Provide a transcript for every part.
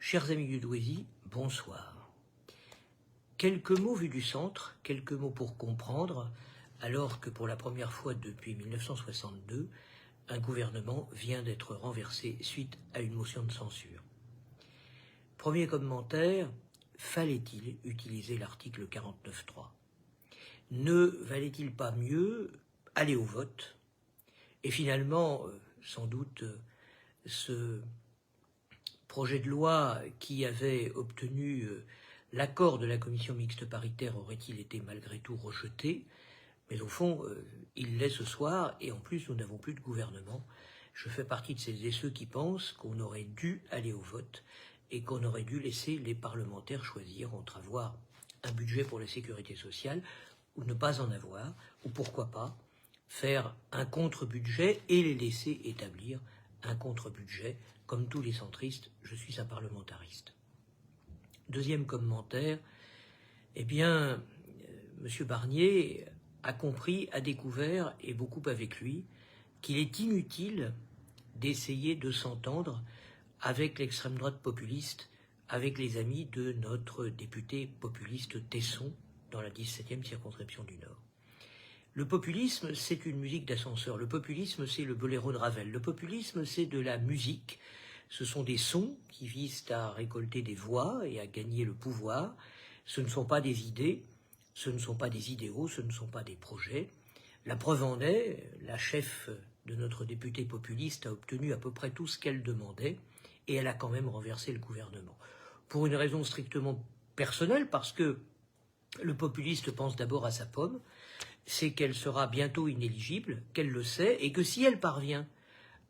Chers amis du Douaisis, bonsoir. Quelques mots vus du centre, quelques mots pour comprendre, alors que pour la première fois depuis 1962, un gouvernement vient d'être renversé suite à une motion de censure. Premier commentaire, fallait-il utiliser l'article 49.3 ? Ne valait-il pas mieux aller au vote ? Et finalement, sans doute, ce projet de loi qui avait obtenu l'accord de la commission mixte paritaire aurait-il été malgré tout rejeté ? Mais au fond, il l'est ce soir, et en plus, nous n'avons plus de gouvernement. Je fais partie de celles et ceux qui pensent qu'on aurait dû aller au vote et qu'on aurait dû laisser les parlementaires choisir entre avoir un budget pour la sécurité sociale ou ne pas en avoir, ou pourquoi pas faire un contre-budget et les laisser établir un contre-budget. Comme tous les centristes, je suis un parlementariste. Deuxième commentaire, eh bien, M. Barnier a compris, a découvert, et beaucoup avec lui, qu'il est inutile d'essayer de s'entendre avec l'extrême droite populiste, avec les amis de notre député populiste Tesson dans la 17e circonscription du Nord. Le populisme, c'est une musique d'ascenseur. Le populisme, c'est le boléro de Ravel. Le populisme, c'est de la musique. Ce sont des sons qui visent à récolter des voix et à gagner le pouvoir. Ce ne sont pas des idées, ce ne sont pas des idéaux, ce ne sont pas des projets. La preuve en est, la chef de notre député populiste a obtenu à peu près tout ce qu'elle demandait et elle a quand même renversé le gouvernement. Pour une raison strictement personnelle, parce que le populiste pense d'abord à sa pomme, c'est qu'elle sera bientôt inéligible, qu'elle le sait, et que si elle parvient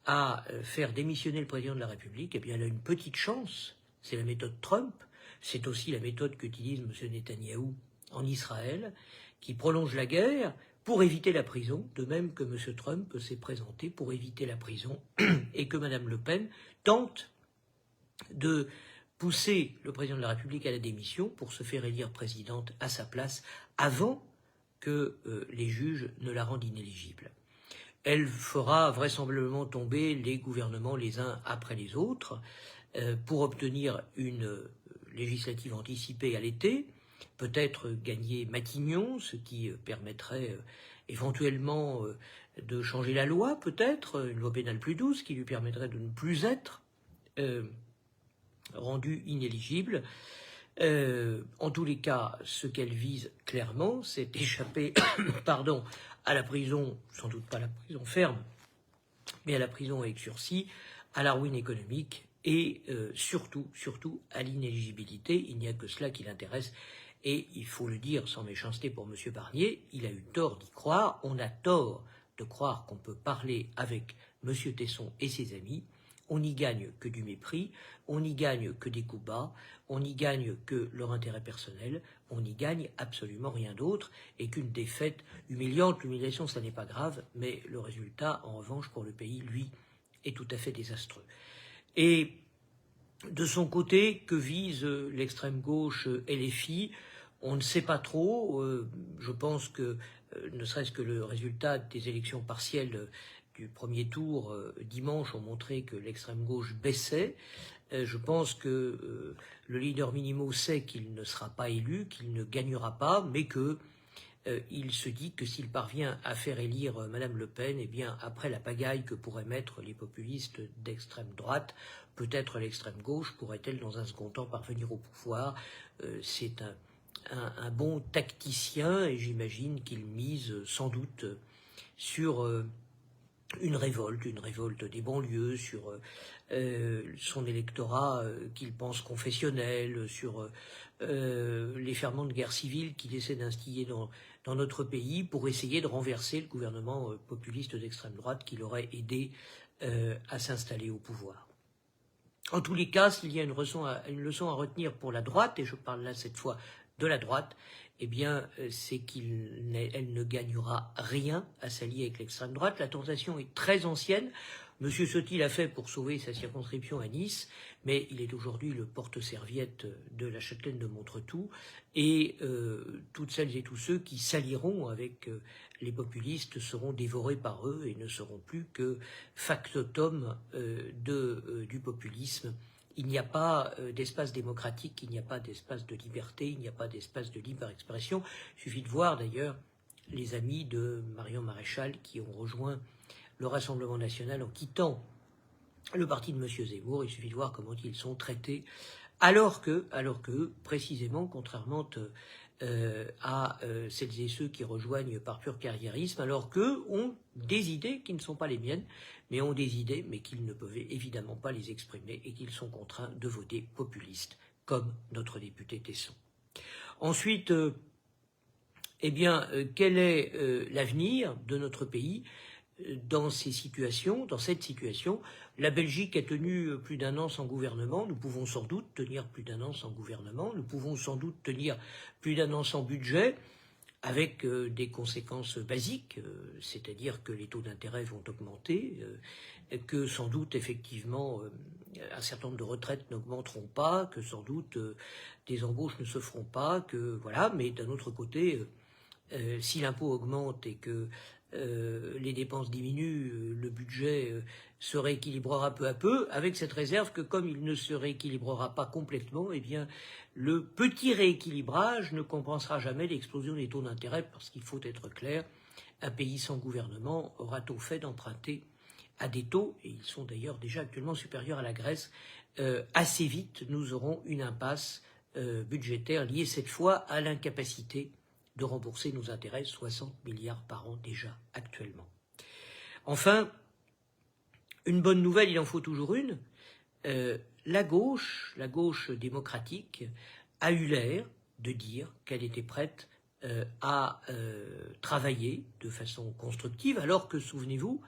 à faire démissionner le président de la République, eh bien elle a une petite chance. C'est la méthode Trump, c'est aussi la méthode qu'utilise M. Netanyahou en Israël, qui prolonge la guerre pour éviter la prison, de même que M. Trump s'est présenté pour éviter la prison, et que Mme Le Pen tente de pousser le président de la République à la démission pour se faire élire présidente à sa place avant que les juges ne la rendent inéligible. Elle fera vraisemblablement tomber les gouvernements les uns après les autres pour obtenir une législative anticipée à l'été, peut-être gagner Matignon, ce qui permettrait éventuellement de changer la loi, peut-être, une loi pénale plus douce qui lui permettrait de ne plus être rendue inéligible. En tous les cas, ce qu'elle vise clairement, c'est d'échapper à la prison, sans doute pas la prison ferme, mais à la prison avec sursis, à la ruine économique et surtout à l'inéligibilité. Il n'y a que cela qui l'intéresse. Et il faut le dire sans méchanceté pour M. Barnier, il a eu tort d'y croire. On a tort de croire qu'on peut parler avec M. Tesson et ses amis. On n'y gagne que du mépris, on n'y gagne que des coups bas, on n'y gagne que leur intérêt personnel, on n'y gagne absolument rien d'autre, et qu'une défaite humiliante, l'humiliation ça n'est pas grave, mais le résultat en revanche pour le pays, lui, est tout à fait désastreux. Et de son côté, que vise l'extrême gauche LFI ? On ne sait pas trop, je pense que ne serait-ce que le résultat des élections partielles du premier tour dimanche ont montré que l'extrême gauche baissait. Je pense que le leader Minimo sait qu'il ne sera pas élu, qu'il ne gagnera pas, mais que il se dit que s'il parvient à faire élire Mme Le Pen, eh bien après la pagaille que pourraient mettre les populistes d'extrême droite, peut-être l'extrême gauche pourrait-elle dans un second temps parvenir au pouvoir. C'est un bon tacticien et j'imagine qu'il mise sans doute sur une révolte des banlieues, sur son électorat qu'il pense confessionnel, sur les ferments de guerre civile qu'il essaie d'instiller dans notre pays pour essayer de renverser le gouvernement populiste d'extrême droite qui l'aurait aidé à s'installer au pouvoir. En tous les cas, s'il y a une leçon à retenir pour la droite, et je parle là cette fois de la droite, eh bien, c'est qu'elle ne gagnera rien à s'allier avec l'extrême droite. La tentation est très ancienne. M. Sotti l'a fait pour sauver sa circonscription à Nice, mais il est aujourd'hui le porte-serviette de la châtelaine de Montretout. Et toutes celles et tous ceux qui s'allieront avec les populistes seront dévorés par eux et ne seront plus que factotum du populisme il n'y a pas d'espace démocratique, il n'y a pas d'espace de liberté, il n'y a pas d'espace de libre expression. Il suffit de voir d'ailleurs les amis de Marion Maréchal qui ont rejoint le Rassemblement national en quittant le parti de M. Zemmour. Il suffit de voir comment ils sont traités, alors que précisément, contrairement à celles et ceux qui rejoignent par pur carriérisme, alors qu'eux ont des idées qui ne sont pas les miennes, mais ont des idées, mais qu'ils ne peuvent évidemment pas les exprimer et qu'ils sont contraints de voter populiste, comme notre député Tesson. Ensuite, quel est l'avenir de notre pays dans cette situation? La Belgique a tenu plus d'1 an sans gouvernement, nous pouvons sans doute tenir plus d'1 an sans gouvernement, nous pouvons sans doute tenir plus d'1 an sans budget, avec des conséquences basiques, c'est-à-dire que les taux d'intérêt vont augmenter, que sans doute effectivement un certain nombre de retraites n'augmenteront pas, que sans doute des embauches ne se feront pas, que voilà, mais d'un autre côté, si l'impôt augmente et que les dépenses diminuent, le budget se rééquilibrera peu à peu, avec cette réserve que comme il ne se rééquilibrera pas complètement, eh bien le petit rééquilibrage ne compensera jamais l'explosion des taux d'intérêt, parce qu'il faut être clair, un pays sans gouvernement aura tôt fait d'emprunter à des taux, et ils sont d'ailleurs déjà actuellement supérieurs à la Grèce. Assez vite, nous aurons une impasse budgétaire liée cette fois à l'incapacité de rembourser nos intérêts, 60 milliards par an déjà actuellement. Enfin, une bonne nouvelle, il en faut toujours une. La gauche démocratique a eu l'air de dire qu'elle était prête à travailler de façon constructive, alors que, souvenez-vous,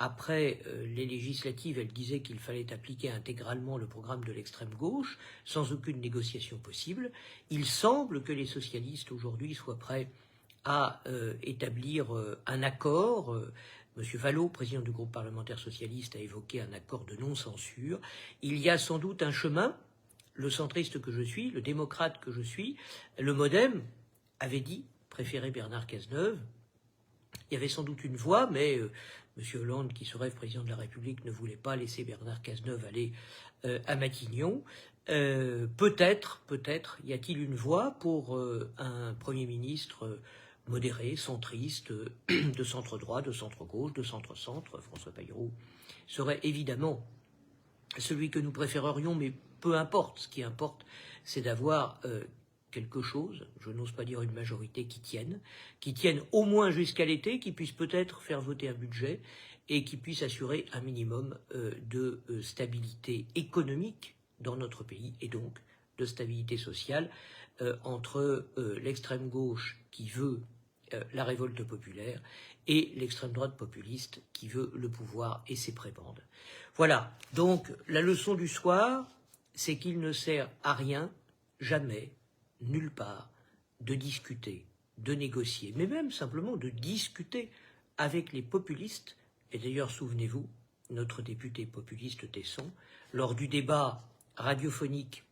après les législatives, elle disait qu'il fallait appliquer intégralement le programme de l'extrême gauche, sans aucune négociation possible. Il semble que les socialistes aujourd'hui soient prêts à établir un accord. M. Vallaud, président du groupe parlementaire socialiste, a évoqué un accord de non-censure. Il y a sans doute un chemin. Le centriste que je suis, le démocrate que je suis, le MoDem avait dit préférer Bernard Cazeneuve. Il y avait sans doute une voie, mais M. Hollande, qui se rêve président de la République, ne voulait pas laisser Bernard Cazeneuve aller à Matignon. Peut-être y a-t-il une voie pour un Premier ministre modéré, centriste, de centre-droit, de centre-gauche, de centre-centre. François Bayrou serait évidemment celui que nous préférerions, mais peu importe. Ce qui importe, c'est d'avoir quelque chose, je n'ose pas dire une majorité qui tienne au moins jusqu'à l'été, qui puisse peut-être faire voter un budget et qui puisse assurer un minimum de stabilité économique dans notre pays et donc de stabilité sociale entre l'extrême gauche qui veut la révolte populaire et l'extrême droite populiste qui veut le pouvoir et ses prébendes. Voilà, donc la leçon du soir, c'est qu'il ne sert à rien, jamais, nulle part, de discuter, de négocier, mais même simplement de discuter avec les populistes. Et d'ailleurs, souvenez-vous, notre député populiste Tesson, lors du débat radiophonique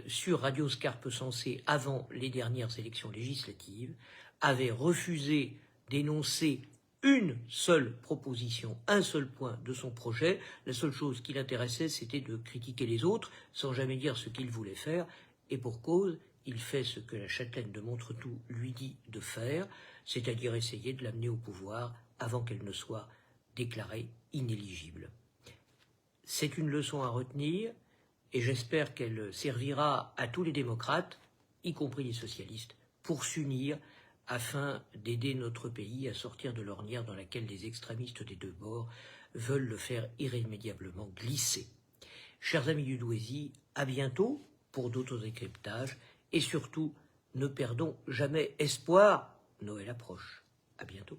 sur Radio Scarpe Sensée avant les dernières élections législatives, avait refusé d'énoncer une seule proposition, un seul point de son projet. La seule chose qui l'intéressait, c'était de critiquer les autres, sans jamais dire ce qu'il voulait faire. Et pour cause, il fait ce que la châtelaine de Montretout lui dit de faire, c'est-à-dire essayer de l'amener au pouvoir avant qu'elle ne soit déclarée inéligible. C'est une leçon à retenir, et j'espère qu'elle servira à tous les démocrates, y compris les socialistes, pour s'unir afin d'aider notre pays à sortir de l'ornière dans laquelle les extrémistes des deux bords veulent le faire irrémédiablement glisser. Chers amis du Douaisis, à bientôt pour d'autres décryptages, et surtout, ne perdons jamais espoir, Noël approche. À bientôt.